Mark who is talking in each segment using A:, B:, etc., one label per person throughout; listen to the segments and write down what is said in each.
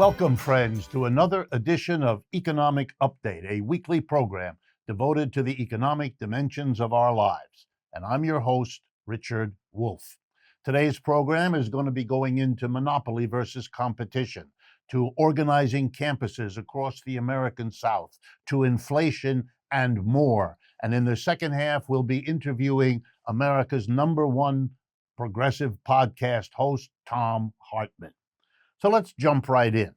A: Welcome, friends, to another edition of Economic Update, a weekly program devoted to the economic dimensions of our lives. And I'm your host, Richard Wolff. Today's program is going to be going into monopoly versus competition, to organizing campuses across the American South, to inflation and more. And in the second half, we'll be interviewing America's #1 progressive podcast host, Thom Hartman. So let's jump right in.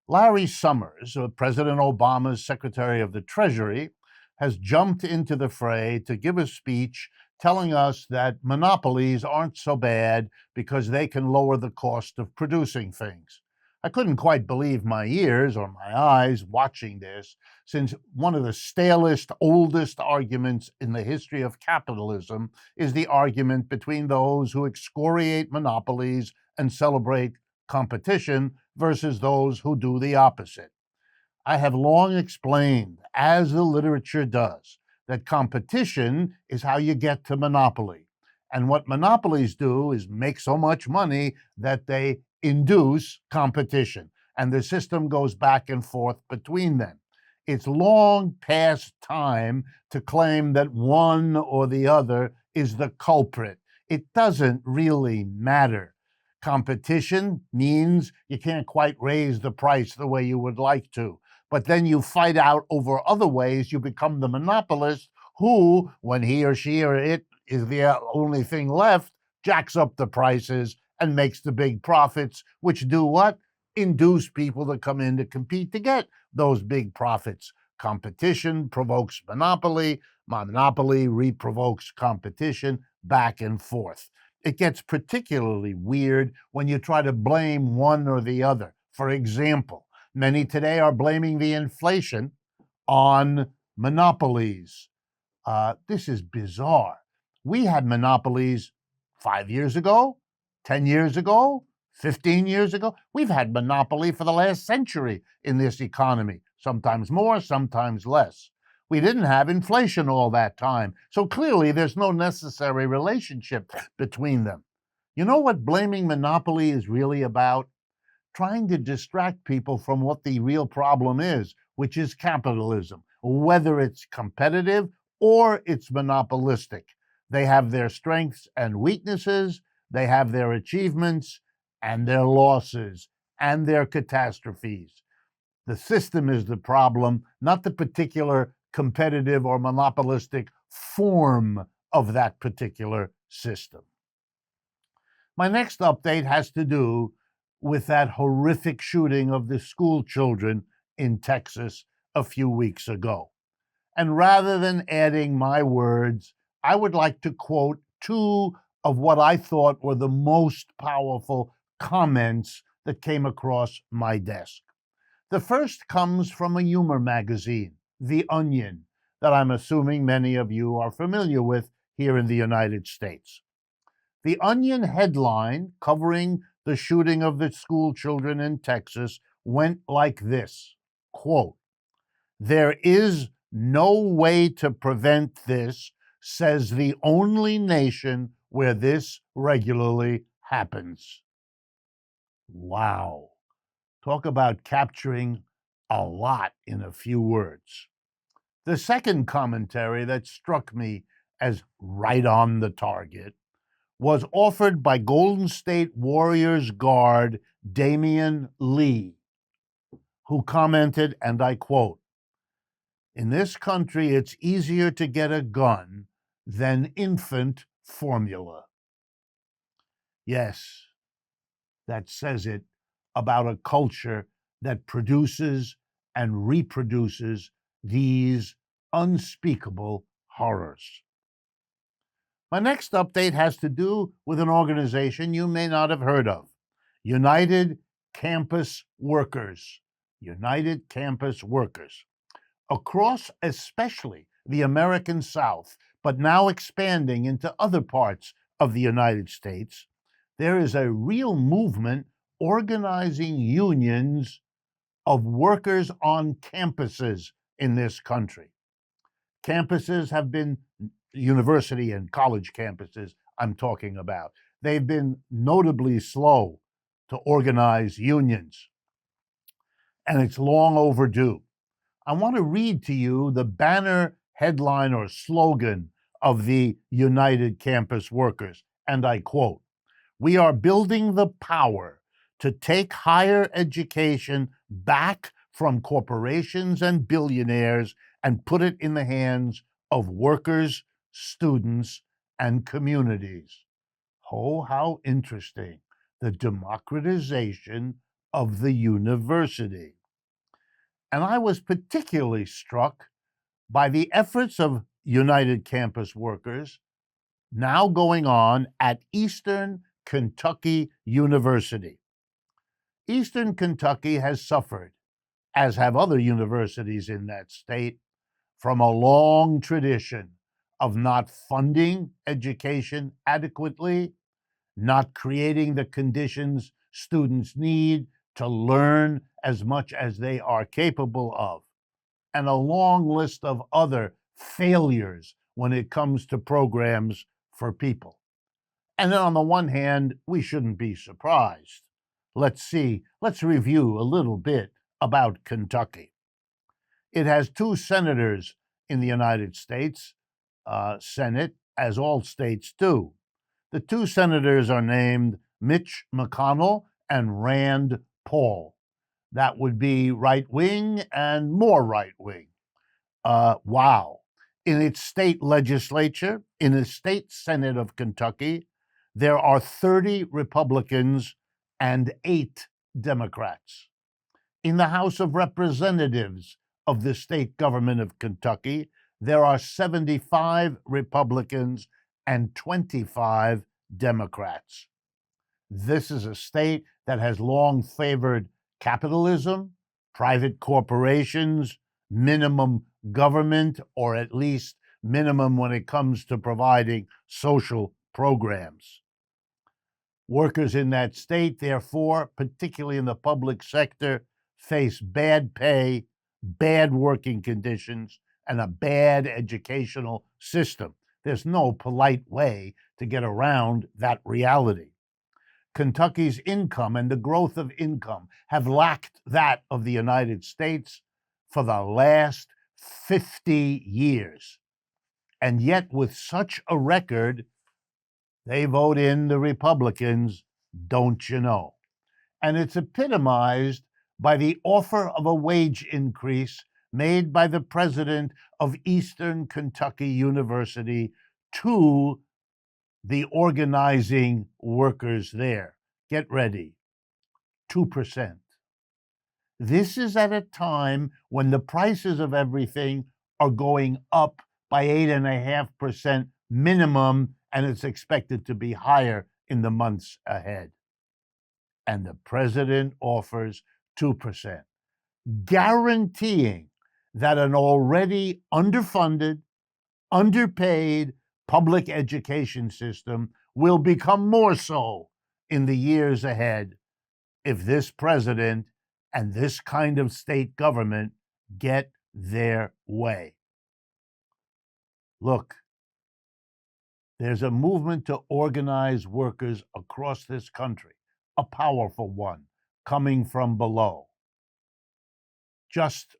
A: Larry Summers, President Obama's Secretary of the Treasury, has jumped into the fray to give a speech telling us that monopolies aren't so bad because they can lower the cost of producing things. I couldn't quite believe my ears or my eyes watching this, since one of the stalest, oldest arguments in the history of capitalism is the argument between those who excoriate monopolies and celebrate competition versus those who do the opposite. I have long explained, as the literature does, that competition is how you get to monopoly. And what monopolies do is make so much money that they induce competition, and the system goes back and forth between them. It's long past time to claim that one or the other is the culprit. It doesn't really matter. Competition means you can't quite raise the price the way you would like to, but then you fight out over other ways. You become the monopolist who, when he or she or it is the only thing left, jacks up the prices and makes the big profits, which do what? Induce people to come in to compete to get those big profits. Competition provokes monopoly. Monopoly reprovokes competition, back and forth. It gets particularly weird when you try to blame one or the other. For example, many today are blaming the inflation on monopolies. This is bizarre. We had monopolies 5 years ago, 10 years ago, 15 years ago. We've had monopoly for the last century in this economy, sometimes more, sometimes less. We didn't have inflation all that time, so clearly there's no necessary relationship between them. You know what blaming monopoly is really about? Trying to distract people from what the real problem is, which is capitalism, whether it's competitive or it's monopolistic. They have their strengths and weaknesses, they have their achievements and their losses and their catastrophes. The system is the problem, not the particular competitive or monopolistic form of that particular system. My next update has to do with that horrific shooting of the school children in Texas a few weeks ago. And rather than adding my words, I would like to quote two of what I thought were the most powerful comments that came across my desk. The first comes from a humor magazine, The Onion, that I'm assuming many of you are familiar with here in the United States. The Onion headline covering the shooting of the school children in Texas went like this, quote, "There is no way to prevent this, says the only nation where this regularly happens." Wow. Talk about capturing a lot in a few words. The second commentary that struck me as right on the target was offered by Golden State Warriors guard Damian Lee, who commented, and I quote, "In this country, it's easier to get a gun than infant formula." Yes, that says it about a culture that produces and reproduces these unspeakable horrors. My next update has to do with an organization you may not have heard of, United Campus Workers. United Campus Workers. Across especially the American South, but now expanding into other parts of the United States, there is a real movement organizing unions of workers on campuses in this country. Campuses have been university and college campuses I'm talking about. They've been notably slow to organize unions. and it's long overdue. I want to read to you the banner headline or slogan of the United Campus Workers, and I quote, "We are building the power to take higher education back from corporations and billionaires and put it in the hands of workers, students, and communities." Oh, how interesting. The democratization of the university. And I was particularly struck by the efforts of United Campus Workers now going on at Eastern Kentucky University. Eastern Kentucky has suffered, as have other universities in that state, from a long tradition of not funding education adequately, not creating the conditions students need to learn as much as they are capable of, and a long list of other failures when it comes to programs for people. And then on the one hand, we shouldn't be surprised. Let's review a little bit about Kentucky. It has two senators in the United States Senate, as all states do. The two senators are named Mitch McConnell and Rand Paul. That would be right wing and more right wing. Wow. In its state legislature, in the state Senate of Kentucky, there are 30 Republicans and 8 Democrats. In the House of Representatives of the state government of Kentucky, there are 75 Republicans and 25 Democrats. This is a state that has long favored capitalism, private corporations, minimum government, or at least minimum when it comes to providing social programs. Workers in that state, therefore, particularly in the public sector, face bad pay, bad working conditions, and a bad educational system. There's no polite way to get around that reality. Kentucky's income and the growth of income have lacked that of the United States for the last 50 years. And yet, with such a record, they vote in the Republicans, don't you know? And it's epitomized by the offer of a wage increase made by the president of Eastern Kentucky University to the organizing workers there. Get ready, 2%. This is at a time when the prices of everything are going up by 8.5% minimum, and it's expected to be higher in the months ahead. And the president offers 2%, guaranteeing that an already underfunded, underpaid public education system will become more so in the years ahead if this president and this kind of state government get their way. Look, there's a movement to organize workers across this country, a powerful one, coming from below. Just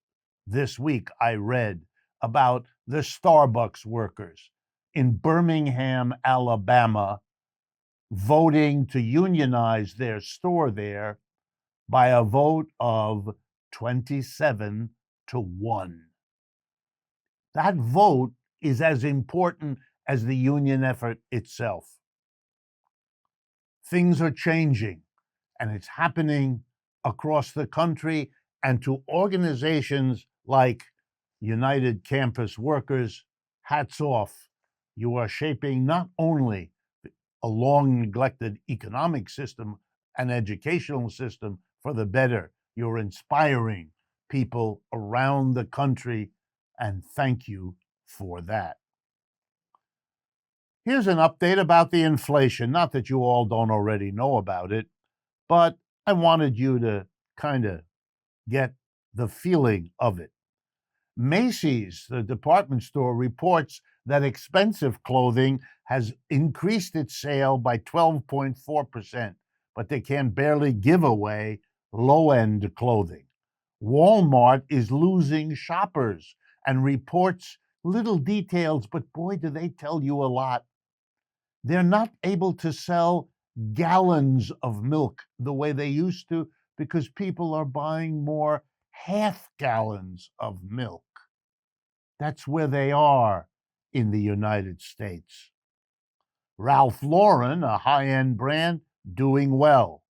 A: this week, I read about the Starbucks workers in Birmingham, Alabama, voting to unionize their store there by a vote of 27 to 1. That vote is as important as the union effort itself. Things are changing, and it's happening across the country, and to organizations like United Campus Workers, hats off. You are shaping not only a long neglected economic system and educational system for the better, you're inspiring people around the country, and thank you for that. Here's an update about the inflation. Not that you all don't already know about it, but I wanted you to kind of get the feeling of it. Macy's, the department store, reports that expensive clothing has increased its sale by 12.4%, but they can barely give away low-end clothing. Walmart is losing shoppers and reports little details, but boy, do they tell you a lot. They're not able to sell gallons of milk the way they used to because people are buying more half gallons of milk. That's where they are in the United States. Ralph Lauren, a high-end brand, doing well.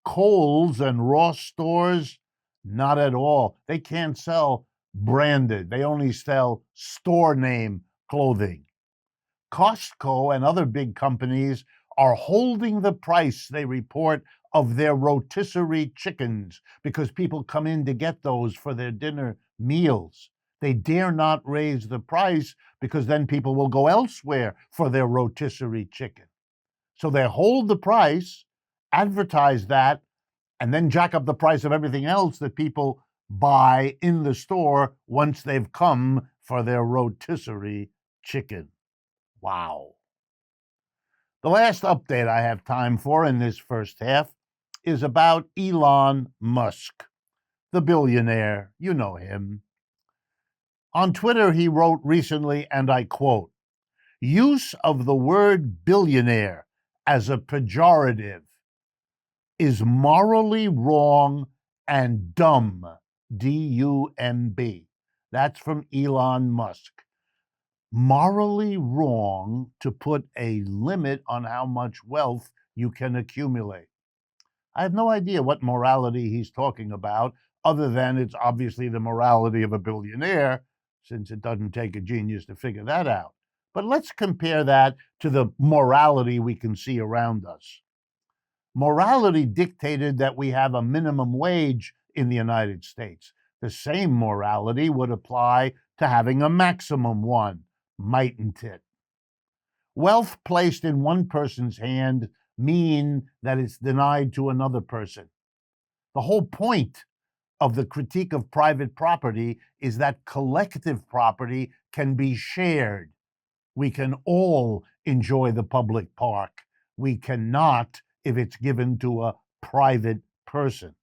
A: Kohl's and Ross stores, not at all. They can't sell branded. They only sell store name clothing. Costco and other big companies are holding the price, they report, of their rotisserie chickens because people come in to get those for their dinner meals. They dare not raise the price because then people will go elsewhere for their rotisserie chicken. So they hold the price, advertise that, and then jack up the price of everything else that people buy in the store once they've come for their rotisserie chicken. Wow. The last update I have time for in this first half is about Elon Musk, the billionaire. You know him. On Twitter, he wrote recently, and I quote, "Use of the word billionaire as a pejorative is morally wrong and dumb, D-U-M-B." That's from Elon Musk. Morally wrong to put a limit on how much wealth you can accumulate. I have no idea what morality he's talking about, other than it's obviously the morality of a billionaire, since it doesn't take a genius to figure that out. But let's compare that to the morality we can see around us. Morality dictated that we have a minimum wage in the United States. The same morality would apply to having a maximum one, mightn't it? Wealth placed in one person's hand mean that it's denied to another person. The whole point of the critique of private property is that collective property can be shared. We can all enjoy the public park. We cannot if it's given to a private person.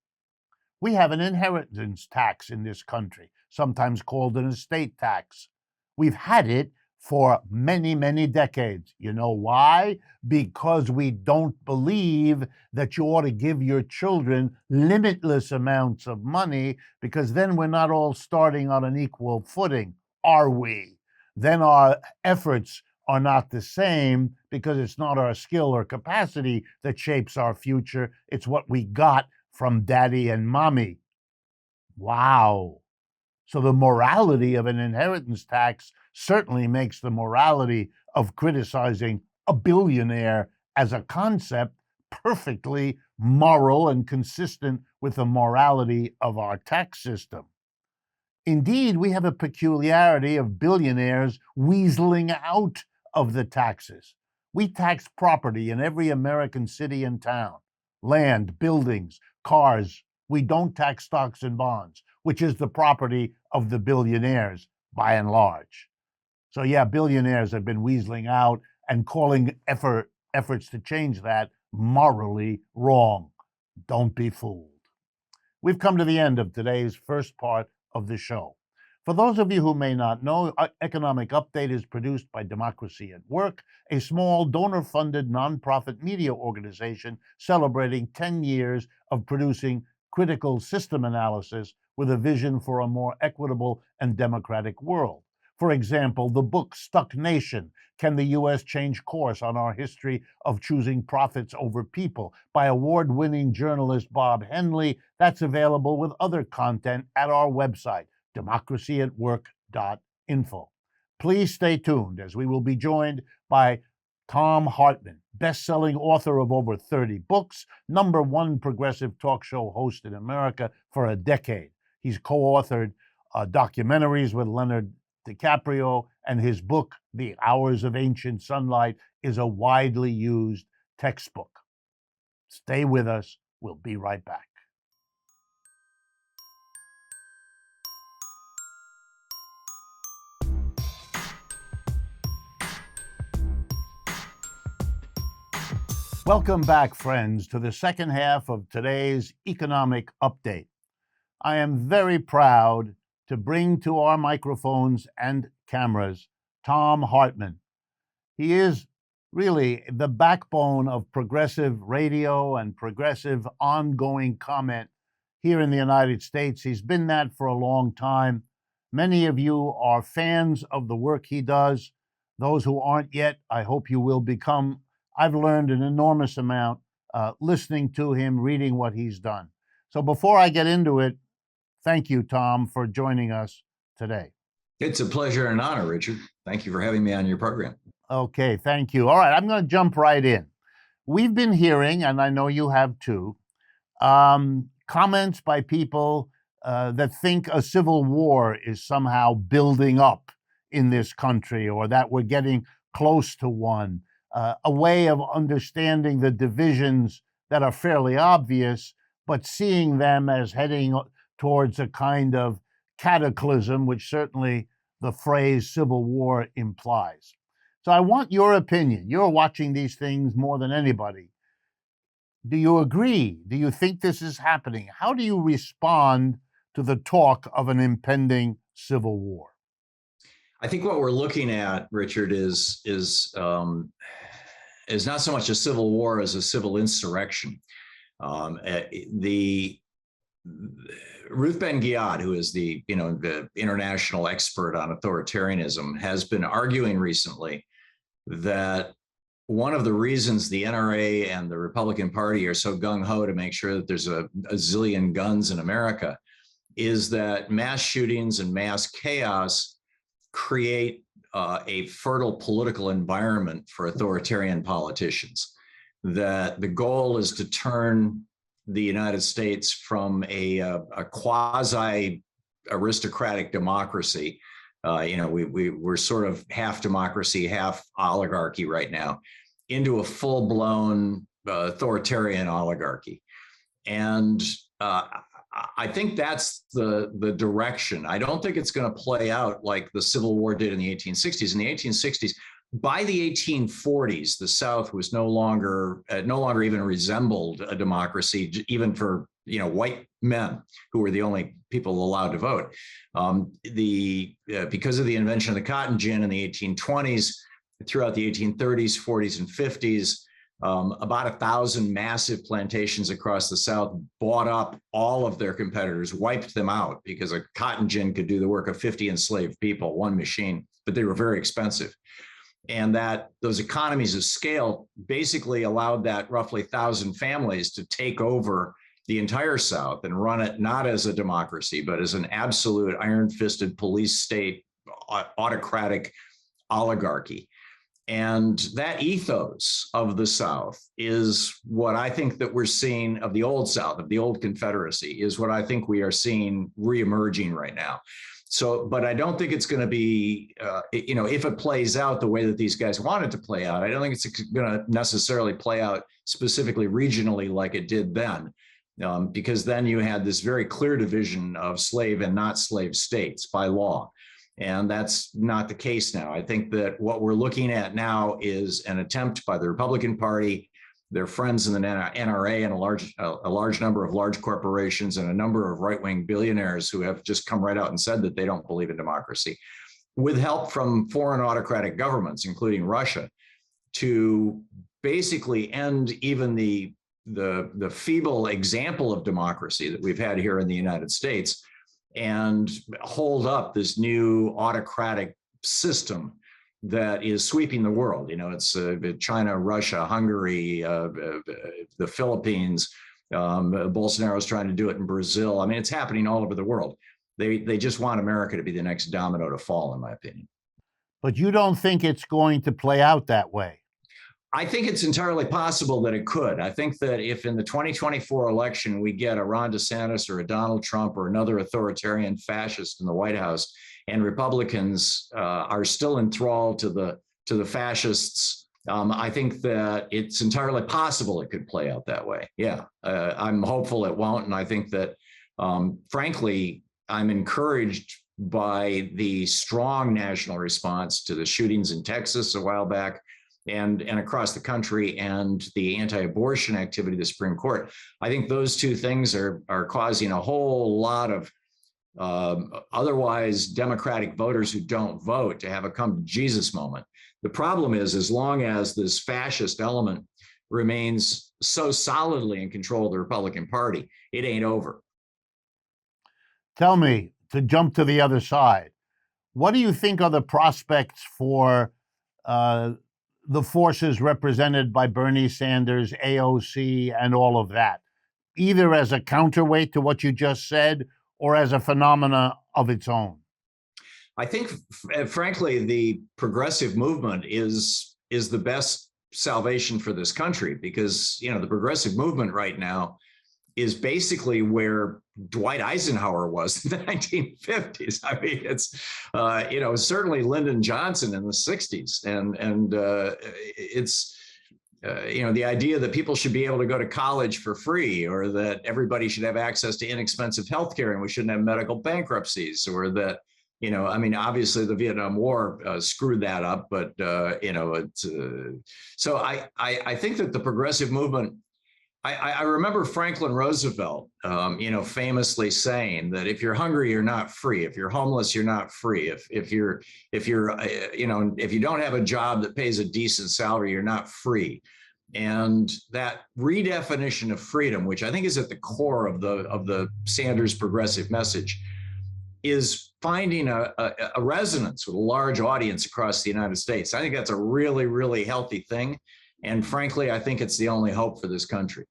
A: We have an inheritance tax in this country, sometimes called an estate tax. We've had it for many, many decades. You know why? Because we don't believe that you ought to give your children limitless amounts of money, because then we're not all starting on an equal footing, are we? Then our efforts are not the same because it's not our skill or capacity that shapes our future. It's what we got from daddy and mommy. Wow. So the morality of an inheritance tax certainly makes the morality of criticizing a billionaire as a concept perfectly moral and consistent with the morality of our tax system. Indeed, we have a peculiarity of billionaires weaseling out of the taxes. We tax property in every American city and town, land, buildings, cars. We don't tax stocks and bonds, which is the property of the billionaires by and large. So yeah, billionaires have been weaseling out and calling efforts to change that morally wrong. Don't be fooled. We've come to the end of today's first part of the show. For those of you who may not know, Economic Update is produced by Democracy at Work, a small donor-funded nonprofit media organization celebrating 10 years of producing critical system analysis with a vision for a more equitable and democratic world. For example, the book Stuck Nation, Can the U.S. Change Course on Our History of Choosing Profits Over People, by award-winning journalist Bob Henley. That's available with other content at our website, democracyatwork.info. Please stay tuned, as we will be joined by Thom Hartman, best-selling author of over 30 books, #1 progressive talk show host in America for a decade. He's co-authored documentaries with Leonardo DiCaprio, and his book, The Hours of Ancient Sunlight, is a widely used textbook. Stay with us. We'll be right back. Welcome back, friends, to the second half of today's economic update. I am very proud to bring to our microphones and cameras Thom Hartman. He is really the backbone of progressive radio and progressive ongoing comment here in the United States. He's been that for a long time. Many of you are fans of the work he does. Those who aren't yet, I hope you will become. I've learned an enormous amount listening to him, reading what he's done. So before I get into it, thank you, Thom, for joining us today.
B: It's a pleasure and an honor, Richard. Thank you for having me on your program.
A: Okay, thank you. All right, I'm going to jump right in. We've been hearing, and I know you have too, comments by people that think a civil war is somehow building up in this country, or that we're getting close to one, a way of understanding the divisions that are fairly obvious, but seeing them as heading towards a kind of cataclysm, which certainly the phrase civil war implies. So I want your opinion. You're watching these things more than anybody. Do you agree? Do you think this is happening? How do you respond to the talk of an impending civil war?
B: I think what we're looking at, Richard, is not so much a civil war as a civil insurrection. The Ruth Ben-Ghiat, who is the international expert on authoritarianism, has been arguing recently that one of the reasons the NRA and the Republican Party are so gung-ho to make sure that there's a zillion guns in America is that mass shootings and mass chaos create a fertile political environment for authoritarian politicians. That the goal is to turn the United States from a quasi-aristocratic democracy. We're sort of half democracy, half oligarchy right now, into a full-blown authoritarian oligarchy. And I think that's the direction. I don't think it's going to play out like the Civil War did in the 1860s. In the 1860s, by the 1840s, the South was no longer even resembled a democracy, even for white men who were the only people allowed to vote. Because of the invention of the cotton gin in the 1820s, throughout the 1830s, 40s, and 50s, about 1,000 massive plantations across the South bought up all of their competitors, wiped them out, because a cotton gin could do the work of 50 enslaved people, one machine, but they were very expensive. And that those economies of scale basically allowed that roughly 1,000 families to take over the entire South and run it not as a democracy, but as an absolute iron-fisted police state, autocratic oligarchy. And that ethos of the South is what I think that we're seeing of the old South, of the old Confederacy, is what I think we are seeing reemerging right now. So, but I don't think it's going to be, if it plays out the way that these guys want it to play out, I don't think it's going to necessarily play out specifically regionally like it did then, because then you had this very clear division of slave and not slave states by law. And that's not the case now. I think that what we're looking at now is an attempt by the Republican Party, their friends in the NRA, and a large number of large corporations and a number of right-wing billionaires who have just come right out and said that they don't believe in democracy, with help from foreign autocratic governments, including Russia, to basically end even the feeble example of democracy that we've had here in the United States, and hold up this new autocratic system that is sweeping the world. It's China, Russia, Hungary, the Philippines. Bolsonaro's trying to do it in Brazil. I mean, it's happening all over the world. They just want America to be the next domino to fall, in my opinion.
A: But you don't think it's going to play out that way?
B: I think it's entirely possible that it could. I think that if in the 2024 election we get a Ron DeSantis or a Donald Trump or another authoritarian fascist in the White House, and Republicans are still enthralled to the fascists, I think that it's entirely possible it could play out that way. Yeah, I'm hopeful it won't, and I think that, frankly, I'm encouraged by the strong national response to the shootings in Texas a while back, and across the country, and the anti-abortion activity of the Supreme Court. I think those two things are causing a whole lot of otherwise Democratic voters who don't vote to have a come to Jesus moment. The problem is, as long as this fascist element remains so solidly in control of the Republican Party, it ain't over.
A: Tell me, to jump to the other side, what do you think are the prospects for the forces represented by Bernie Sanders, AOC, and all of that, either as a counterweight to what you just said or as a phenomena of its own?
B: I think, frankly, the progressive movement is the best salvation for this country, because, you know, the progressive movement right now is basically where Dwight Eisenhower was in the 1950s. I mean, it's, you know, certainly Lyndon Johnson in the 60s. And it's, you know, the idea that people should be able to go to college for free, or that everybody should have access to inexpensive healthcare and we shouldn't have medical bankruptcies, or that, you know, I mean, obviously the Vietnam War screwed that up, but, you know, it's, so I think that the progressive movement, I remember Franklin Roosevelt, you know, famously saying that if you're hungry, you're not free. If you're homeless, you're not free. If you're, you know, if you don't have a job that pays a decent salary, you're not free. And that redefinition of freedom, which I think is at the core of the Sanders progressive message, is finding a resonance with a large audience across the United States. I think that's a really, really healthy thing. And frankly, I think it's the only hope for this country.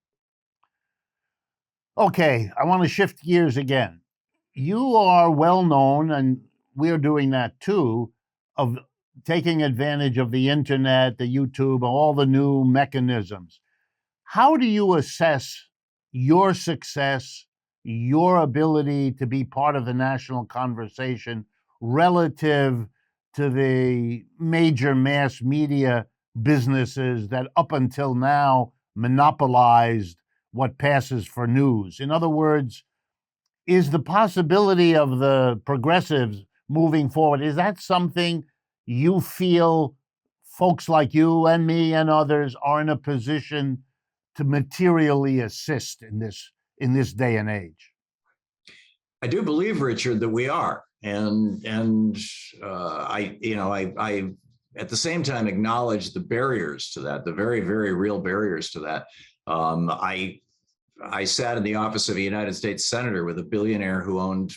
A: Okay, I want to shift gears again. You are well known, and we're doing that too, of taking advantage of the internet, the YouTube, all the new mechanisms. How do you assess your success, your ability to be part of the national conversation relative to the major mass media businesses that up until now monopolized what passes for news? In other words, is the possibility of the progressives moving forward, is that something you feel folks like you and me and others are in a position to materially assist in this day and age?
B: I do believe, Richard, that we are, and I, you know, I at the same time acknowledge the barriers to that, the very, very real barriers to that. I sat in the office of a United States senator with a billionaire who owned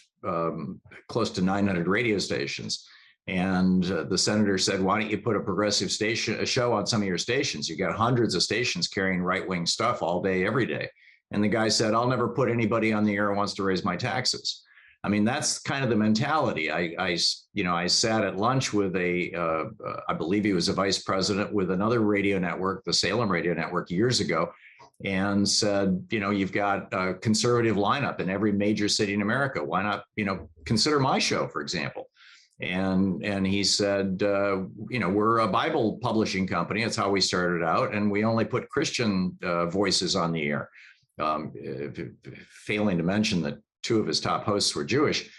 B: close to 900 radio stations. And the senator said, why don't you put a progressive station, a show on some of your stations? You got hundreds of stations carrying right-wing stuff all day, every day. And the guy said, I'll never put anybody on the air who wants to raise my taxes. I mean, that's kind of the mentality. I sat at lunch with I believe he was a vice president with another radio network, the Salem Radio Network, years ago, and said, you know, you've got a conservative lineup in every major city in America. Why not, you know, consider my show, for example? And he said, you know, we're a Bible publishing company. It's how we started out. And we only put Christian voices on the air, failing to mention that two of his top hosts were Jewish.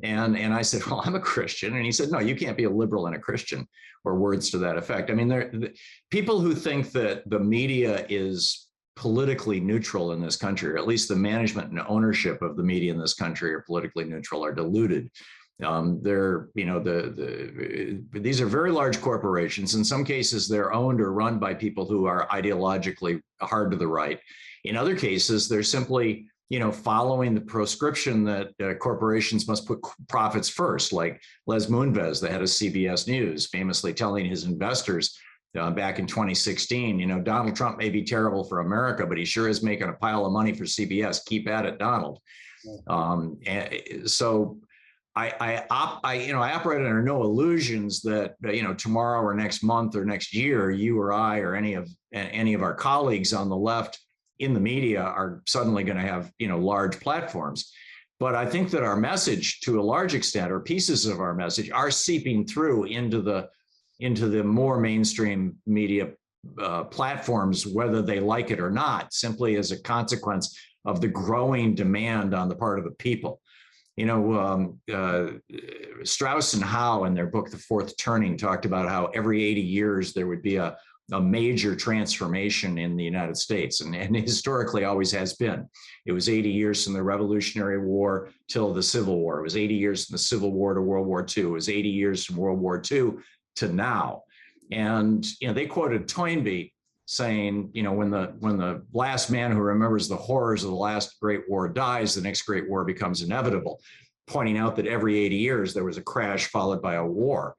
B: And I said, well, I'm a Christian. And he said, no, you can't be a liberal and a Christian, or words to that effect. I mean, people who think that the media is politically neutral in this country, or at least the management and ownership of the media in this country are politically neutral, are deluded. They're, you know, these are very large corporations. In some cases, they're owned or run by people who are ideologically hard to the right. In other cases, they're simply, you know, following the prescription that corporations must put profits first, like Les Moonves, the head of CBS News, famously telling his investors back in 2016, you know, Donald Trump may be terrible for America, but he sure is making a pile of money for CBS. Keep at it, Donald. So I operate under no illusions that, you know, tomorrow or next month or next year, you or I or any of our colleagues on the left in the media are suddenly going to have, you know, large platforms. But I think that our message, to a large extent, or pieces of our message, are seeping through into the more mainstream media platforms, whether they like it or not, simply as a consequence of the growing demand on the part of the people. You know, Strauss and Howe, in their book, The Fourth Turning, talked about how every 80 years there would be a a major transformation in the United States, and historically always has been. It was 80 years from the Revolutionary War till the Civil War. It was 80 years from the Civil War to World War II. It was 80 years from World War II to now. And they quoted Toynbee saying, when the last man who remembers the horrors of the last great war dies, the next great war becomes inevitable, pointing out that every 80 years there was a crash followed by a war.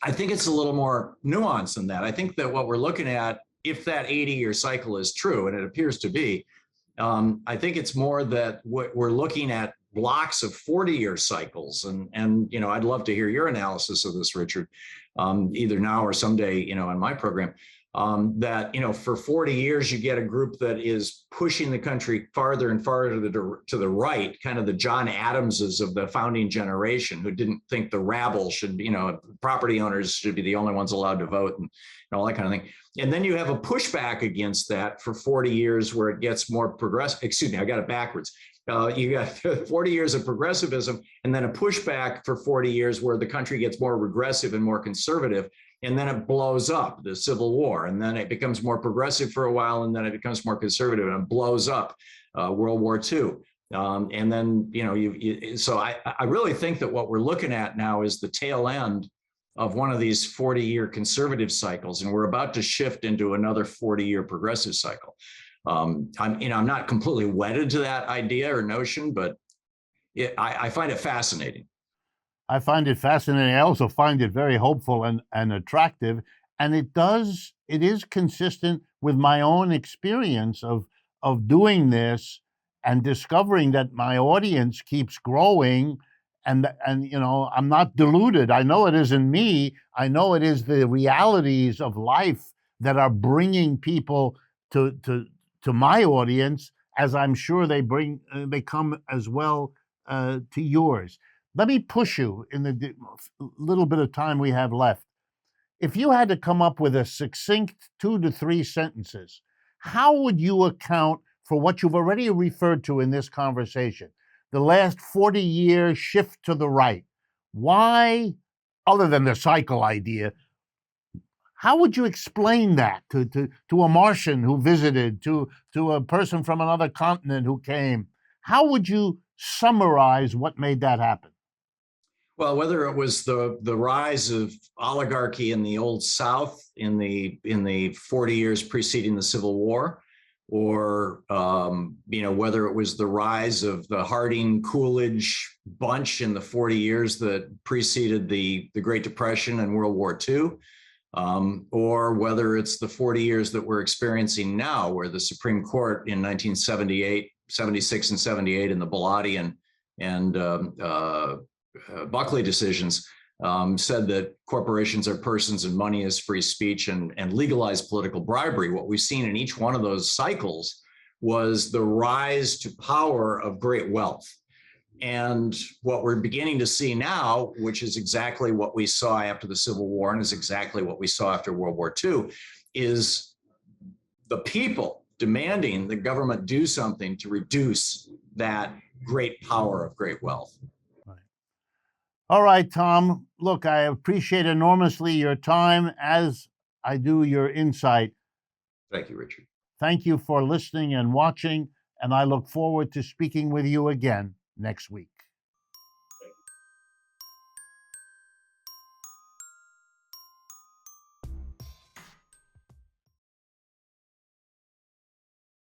B: I think it's a little more nuanced than that. I think that what we're looking at, if that 80-year cycle is true, and it appears to be, I think it's more that we're looking at blocks of 40-year cycles. And I'd love to hear your analysis of this, Richard, either now or someday, in my program. That for 40 years you get a group that is pushing the country farther and farther to the right, kind of the John Adamses of the founding generation, who didn't think the rabble should be, property owners should be the only ones allowed to vote, and all that kind of thing. And then you have a pushback against that for 40 years where it gets more progressive. Excuse me, I got it backwards. You got 40 years of progressivism, and then a pushback for 40 years where the country gets more regressive and more conservative. And then it blows up, the Civil War, and then it becomes more progressive for a while, and then it becomes more conservative, and it blows up, World War II. And then, so I really think that what we're looking at now is the tail end of one of these 40-year conservative cycles, and we're about to shift into another 40-year progressive cycle. I'm not completely wedded to that idea or notion, but I find it fascinating.
A: I find it fascinating. I also find it very hopeful and attractive. And it is consistent with my own experience of doing this and discovering that my audience keeps growing, and I'm not deluded. I know it isn't me. I know it is the realities of life that are bringing people to my audience, as I'm sure they come as well to yours. Let me push you in the little bit of time we have left. If you had to come up with a succinct 2 to 3 sentences, how would you account for what you've already referred to in this conversation? The last 40-year shift to the right. Why, other than the cycle idea, how would you explain that to a Martian who visited, to a person from another continent who came? How would you summarize what made that happen?
B: Well, whether it was the rise of oligarchy in the Old South in the 40 years preceding the Civil War, or whether it was the rise of the Harding Coolidge bunch in the 40 years that preceded the Great Depression and World War II, or whether it's the 40 years that we're experiencing now, where the Supreme Court in 1978, 76, and 78 in the Bellotti and Buckley decisions said that corporations are persons and money is free speech, and legalized political bribery. What we've seen in each one of those cycles was the rise to power of great wealth. And what we're beginning to see now, which is exactly what we saw after the Civil War and is exactly what we saw after World War II, is the people demanding the government do something to reduce that great power of great wealth.
A: All right, Tom. Look, I appreciate enormously your time, as I do your insight.
B: Thank you, Richard.
A: Thank you for listening and watching, and I look forward to speaking with you again next week.